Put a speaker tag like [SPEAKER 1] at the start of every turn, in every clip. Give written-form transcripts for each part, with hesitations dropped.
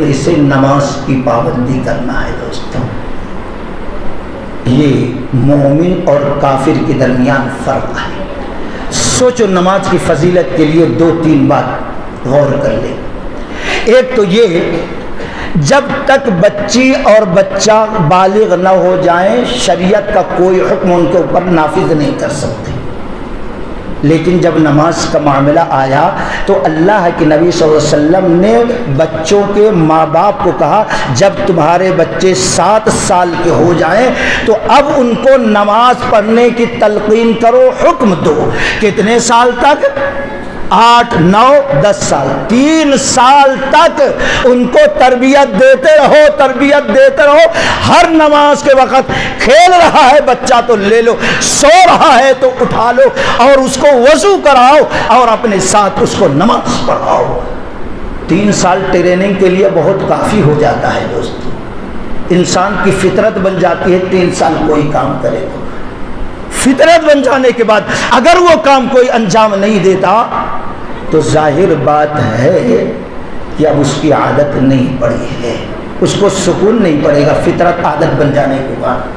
[SPEAKER 1] اسے نماز کی پابندی کرنا ہے دوستوں. یہ مومن اور کافر کے درمیان فرق ہے. سوچو نماز کی فضیلت کے لیے 2-3 بات غور کر لیں. ایک تو یہ، جب تک بچی اور بچہ بالغ نہ ہو جائیں شریعت کا کوئی حکم ان کے اوپر نافذ نہیں کر سکتے. لیکن جب نماز کا معاملہ آیا تو اللہ کے نبی صلی اللہ علیہ وسلم نے بچوں کے ماں باپ کو کہا جب تمہارے بچے 7 سال کے ہو جائیں تو اب ان کو نماز پڑھنے کی تلقین کرو، حکم دو. کتنے سال تک؟ 8, 9, 10 سال. 3 سال تک ان کو تربیت دیتے رہو. ہر نماز کے وقت کھیل رہا ہے بچہ تو لے لو، سو رہا ہے تو اٹھا لو اور اس کو وضو کراؤ اور اپنے ساتھ اس کو نماز پڑھاؤ. 3 سال ٹریننگ کے لیے بہت کافی ہو جاتا ہے دوستو. انسان کی فطرت بن جاتی ہے 3 سال کوئی کام کرے تو. فطرت بن جانے کے بعد اگر وہ کام کوئی انجام نہیں دیتا تو ظاہر بات ہے کہ اب اس کی عادت نہیں پڑی ہے، اس کو سکون نہیں پڑے گا فطرت عادت بن جانے کے بعد.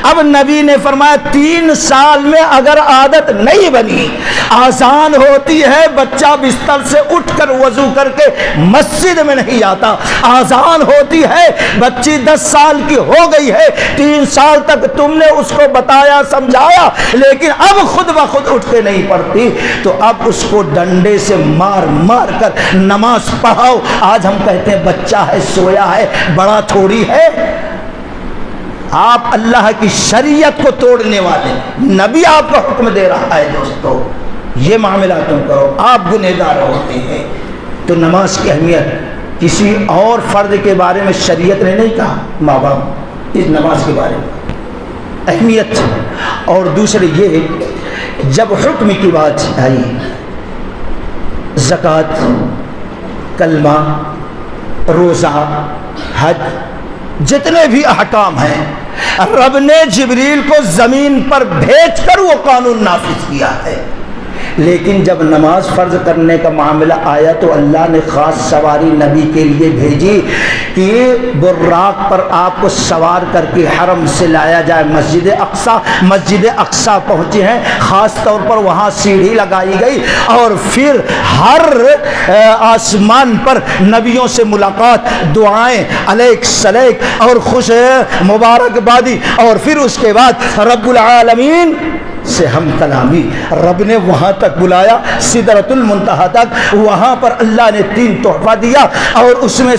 [SPEAKER 1] اب نبی نے فرمایا 3 سال میں اگر عادت نہیں بنی، آسان ہوتی ہے بچہ بستر سے اٹھ کر وضو کر کے مسجد میں نہیں آتا، آسان ہوتی ہے بچی 10 سال کی ہو گئی ہے، 3 سال تک تم نے اس کو بتایا سمجھایا لیکن اب خود بخود اٹھ کے نہیں پڑھتی تو اب اس کو ڈنڈے سے مار مار کر نماز پڑھاؤ. آج ہم کہتے ہیں بچہ ہے سویا ہے، بڑا تھوڑی ہے. آپ اللہ کی شریعت کو توڑنے والے، نبی آپ کو حکم دے رہا ہے دوستو یہ معاملہ تم کرو، آپ گنہگار ہوتے ہیں. تو نماز کی اہمیت کسی اور فرد کے بارے میں شریعت نے نہیں کہا، ماں باپ اس نماز کے بارے میں اہمیت. اور دوسرے یہ جب حکم کی بات آئی، زکوٰۃ، کلمہ، روزہ، حج، جتنے بھی احکام ہیں رب نے جبریل کو زمین پر بھیج کر وہ قانون نافذ کیا ہے. لیکن جب نماز فرض کرنے کا معاملہ آیا تو اللہ نے خاص سواری نبی کے لیے بھیجی کہ براق پر آپ کو سوار کر کے حرم سے لایا جائے مسجد اقصی پہنچے ہیں، خاص طور پر وہاں سیڑھی لگائی گئی اور پھر ہر آسمان پر نبیوں سے ملاقات، دعائیں علیک سلیک اور خوش مبارکبادی، اور پھر اس کے بعد رب العالمین سے ہم کلامی. رب نے وہاں تک بلایا سدرۃ المنتہا تک، وہاں پر اللہ نے 3 تحفہ دیا اور اس میں